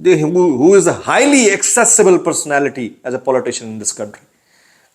who is a highly accessible personality as a politician in this country,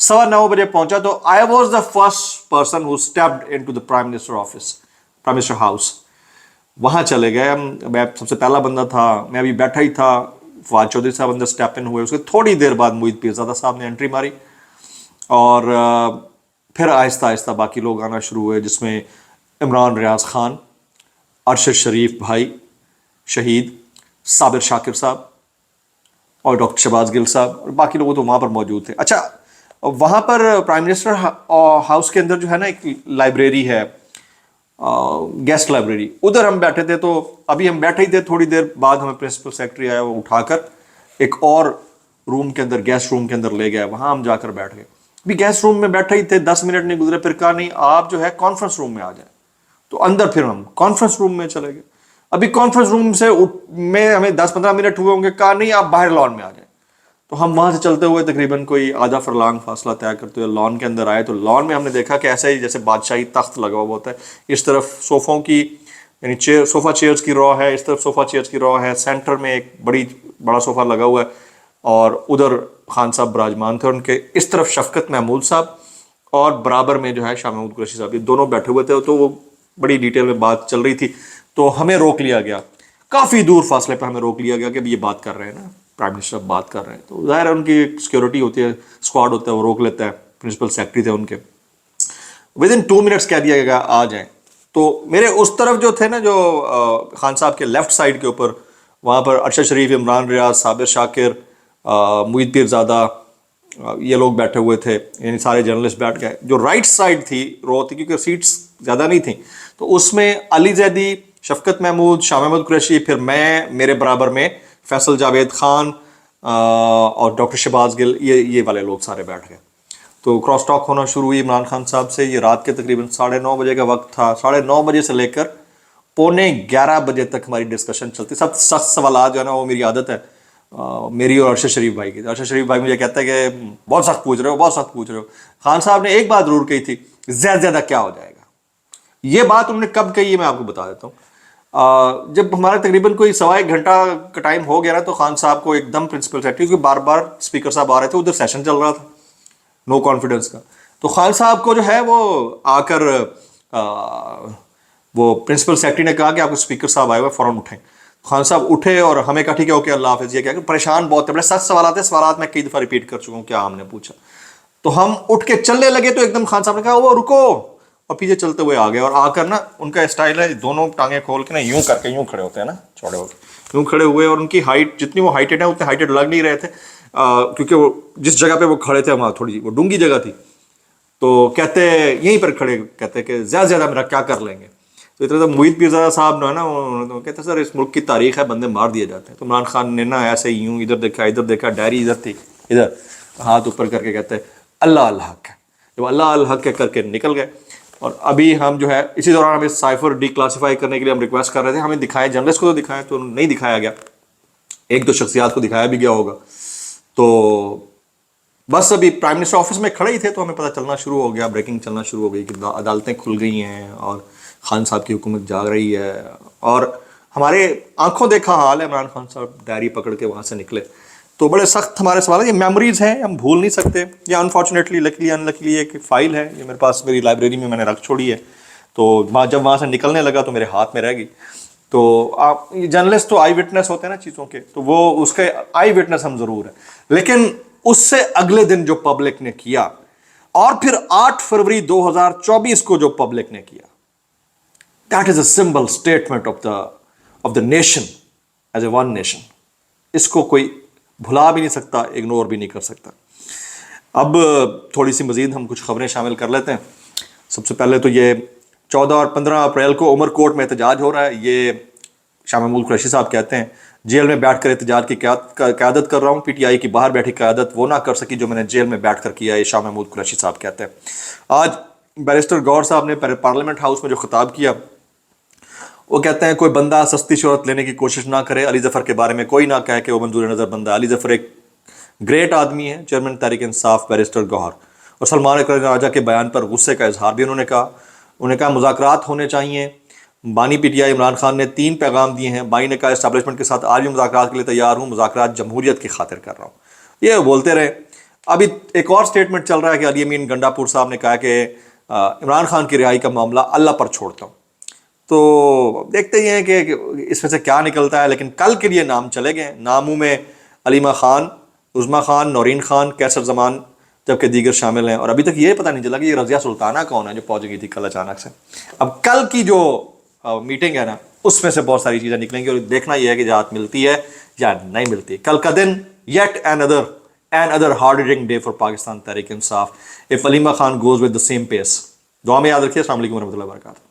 9:15 بجے پہنچا تو I was the first person who stepped into the prime minister office, prime minister house. وہاں چلے گئے ہم، میں سب سے پہلا بندہ تھا، میں ابھی بیٹھا ہی تھا، فواد چودھری صاحب اندر اسٹیپ ان ہوئے، اس کے تھوڑی دیر بعد محیط پیرزادہ صاحب نے انٹری ماری، اور پھر آہستہ آہستہ باقی لوگ آنا شروع ہوئے، جس میں عمران ریاض خان، ارشد شریف بھائی شہید، صابر شاکر صاحب اور ڈاکٹر شہباز گل صاحب، اور باقی لوگ تو وہاں پر موجود تھے. اچھا، وہاں پر پرائم منسٹر ہاؤس کے اندر جو ہے نا ایک لائبریری ہے، گیسٹ لائبریری، ادھر ہم بیٹھے تھے. تو ابھی ہم بیٹھے ہی تھے، تھوڑی دیر بعد ہمیں پرنسپل سیکرٹری آیا، وہ اٹھا کر ایک اور روم کے اندر، گیسٹ روم کے اندر لے گیا، وہاں ہم جا کر بیٹھ گئے. ابھی گیسٹ روم میں بیٹھے ہی تھے، 10 منٹ نہیں گزرے، پھر کہا نہیں آپ جو ہے کانفرنس روم میں آ جائیں. تو اندر پھر ہم کانفرنس روم میں چلے گئے. ابھی کانفرنس روم سے میں ہمیں 10-15 منٹ ہوئے ہوں گے، کہا نہیں آپ باہر لان میں آ جائیں. تو ہم وہاں سے چلتے ہوئے تقریباً کوئی آدھا فرلانگ فاصلہ طے کرتے ہوئے لان کے اندر آئے. تو لان میں ہم نے دیکھا کہ ایسا ہی جیسے بادشاہی تخت لگا ہوا ہوتا ہے، اس طرف صوفوں کی یعنی صوفہ چیئرز کی رو ہے، اس طرف صوفہ چیئرز کی رو ہے، سینٹر میں ایک بڑا صوفہ لگا ہوا ہے، اور ادھر خان صاحب براجمان تھے، ان کے اس طرف شفقت محمود صاحب، اور برابر میں جو ہے شاہ محمود قریشی صاحب، یہ دونوں بیٹھے ہوئے تھے. تو وہ بڑی ڈیٹیل میں بات چل رہی تھی، تو ہمیں روک لیا گیا، کافی دور فاصلے پہ ہمیں روک لیا گیا کہ یہ بات کر رہے ہیں نا، پرائم منسٹر بات کر رہے ہیں. تو ظاہر ہے ان کی ایک سیکورٹی ہوتی ہے، اسکواڈ ہوتا ہے، وہ روک لیتا ہے. پرنسپل سیکرٹری تھے ان کے، ودن 2 منٹس کہہ دیا گیا آ جائیں. تو میرے اس طرف جو تھے نا، جو خان صاحب کے لیفٹ سائڈ کے اوپر، وہاں پر ارشد شریف، عمران ریاض، صابر شاکر، محیط پیرزادہ، یہ لوگ بیٹھے ہوئے تھے، یعنی سارے جرنلسٹ بیٹھ گئے. جو رائٹ سائڈ تھی رو تھی، کیونکہ سیٹس زیادہ نہیں تھیں، تو اس میں علی زیدی، شفقت محمود، شاہ محمود قریشی، پھر میں، میرے برابر میں فیصل جاوید خان اور ڈاکٹر شہباز گل، یہ والے لوگ سارے بیٹھ گئے. تو کراس ٹاک ہونا شروع ہوئی عمران خان صاحب سے. یہ رات کے تقریباً 9:30 بجے کا وقت تھا. 9:30 بجے سے لے کر 11:15 بجے تک ہماری ڈسکشن چلتی. سب سخت سوالات جو ہے نا، وہ میری عادت ہے، میری اور ارشد شریف بھائی کی. ارشد شریف بھائی مجھے کہتا ہے کہ بہت سخت پوچھ رہے ہو، بہت سخت پوچھ رہے ہو. خان صاحب نے ایک بات ضرور کہی تھی، زیادہ زیادہ کیا ہو جائے گا. یہ بات انہوں نے کب کہی ہے میں آپ کو بتا دیتا ہوں. جب ہمارا تقریباً کوئی 1.25 گھنٹہ کا ٹائم ہو گیا نا، تو خان صاحب کو ایک دم پرنسپل سیکرٹری، کیونکہ بار بار اسپیکر صاحب آ رہے تھے، ادھر سیشن چل رہا تھا نو کانفیڈنس کا. تو خان صاحب کو جو ہے وہ آ کر وہ پرنسپل سیکرٹری نے کہا کہ آپ کو اسپیکر صاحب آئے ہوئے، فوراً اٹھیں. خان صاحب اٹھے اور ہمیں کہا ٹھیک ہے اوکے اللہ حافظ. یہ کہا کہ پریشان بہت ہے، بڑے سخت سوالات ہیں، سوالات میں کئی دفعہ ریپیٹ کر چکا ہوں کیا ہم نے پوچھا. تو ہم اٹھ کے چلنے لگے تو ایک دم خان صاحب نے کہا وہ رکو، اور پیچھے چلتے ہوئے آ گئے. اور آ کر نا ان کا اسٹائل ہے، دونوں ٹانگیں کھول کے نا یوں کر کے یوں کھڑے ہوتے ہیں نا، چوڑے ہو کے یوں کھڑے ہوئے. اور ان کی ہائٹ جتنی وہ ہائٹڈ ہیں اتنے ہائٹڈ لگ نہیں رہے تھے، کیونکہ وہ جس جگہ پہ وہ کھڑے تھے وہاں تھوڑی وہ ڈونگی جگہ تھی. تو کہتے یہیں پر کھڑے کہتے کہ زیادہ سے زیادہ میرا کیا کر لیں گے. تو اتنا تو محیط پیرزادہ صاحب نے نا کہتے سر اس ملک کی تاریخ ہے، بندے مار دیے جاتے ہیں. تو عمران خان نے نا ایسے یوں ادھر دیکھا، ڈائری ادھر تھی، ادھر ہاتھ اوپر کر کے کہتے اللہ الحق ہے. جب اللہ الحق ہے کر کے نکل گئے. اور ابھی ہم جو ہے اسی دوران ہمیں سائفر ڈی کلاسیفائی کرنے کے لیے ہم ریکویسٹ کر رہے تھے، ہمیں دکھائے، جرنلسٹ کو تو دکھائے تو نہیں دکھایا گیا، ایک دو شخصیات کو دکھایا بھی گیا ہوگا. تو بس ابھی پرائم منسٹر آفس میں کھڑے ہی تھے تو ہمیں پتہ چلنا شروع ہو گیا، بریکنگ چلنا شروع ہو گئی کہ عدالتیں کھل گئی ہیں اور خان صاحب کی حکومت جا رہی ہے. اور ہمارے آنکھوں دیکھا حال ہے، عمران خان صاحب ڈائری پکڑ کے وہاں سے نکلے. تو بڑے سخت ہمارے سوال ہیں، یہ میموریز ہیں، ہم بھول نہیں سکتے. یہ انفارچونیٹلی لکلی ان لکلی ایک فائل ہے، یہ میرے پاس میری لائبریری میں نے رکھ چھوڑی ہے. تو جب وہاں سے نکلنے لگا تو میرے ہاتھ میں رہ گئی. تو آپ جرنلسٹ تو آئی وٹنس ہوتے ہیں نا چیزوں کے، تو وہ اس کے آئی وٹنس ہم ضرور ہیں. لیکن اس سے اگلے دن جو پبلک نے کیا، اور پھر 8 فروری 2024 کو جو پبلک نے کیا، that is a symbol statement of the nation is a one nation. اس کو کوئی بھلا بھی نہیں سکتا، اگنور بھی نہیں کر سکتا. اب تھوڑی سی مزید ہم کچھ خبریں شامل کر لیتے ہیں. سب سے پہلے تو یہ 14 اور 15 اپریل کو عمر کوٹ میں احتجاج ہو رہا ہے. یہ شاہ محمود قریشی صاحب کہتے ہیں جیل میں بیٹھ کر احتجاج کی قیادت کر رہا ہوں، پی ٹی آئی کی باہر بیٹھی قیادت وہ نہ کر سکی جو میں نے جیل میں بیٹھ کر کیا. یہ شاہ محمود قریشی صاحب کہتے ہیں. آج بیرسٹر گور صاحب نے پارلیمنٹ ہاؤس میں جو خطاب کیا، وہ کہتے ہیں کوئی بندہ سستی شہرت لینے کی کوشش نہ کرے. علی ظفر کے بارے میں کوئی نہ کہے کہ وہ منظور نظر بندہ. علی ظفر ایک گریٹ آدمی ہے. چیئرمین تحریک انصاف بیرسٹر گوہر اور سلمان اکرم راجہ کے بیان پر غصے کا اظہار بھی انہوں نے کہا مذاکرات ہونے چاہیے. بانی P T I Imran Khan نے 3 پیغام دیے ہیں. بانی نے کہا اسٹیبلشمنٹ کے ساتھ آج بھی مذاکرات کے لیے تیار ہوں، مذاکرات جمہوریت کی خاطر کر رہا ہوں. یہ بولتے رہے. ابھی ایک اور سٹیٹمنٹ چل رہا ہے کہ علی امین گنڈاپور صاحب نے کہا کہ عمران خان کی رہائی کا معاملہ اللہ پر چھوڑتا ہوں. تو دیکھتے ہی ہیں کہ اس میں سے کیا نکلتا ہے. لیکن کل کے لیے نام چلے گئے. ناموں میں علیمہ خان، عظمیٰ خان، نورین خان، کیسر زمان جبکہ دیگر شامل ہیں. اور ابھی تک یہ پتہ نہیں چلا کہ یہ رضیہ سلطانہ کون ہے جو پہنچ گئی تھی کل اچانک سے. اب کل کی جو میٹنگ ہے نا اس میں سے بہت ساری چیزیں نکلیں گی اور دیکھنا یہ ہے کہ اجازت ملتی ہے یا نہیں ملتی. کل کا دن yet another hard hitting day for Pakistan Tehreek Insaf if Aleema Khan goes with the same pace. دعا میں یاد رکھیے. السلام علیکم ورحمۃ اللہ وبرکاتہ.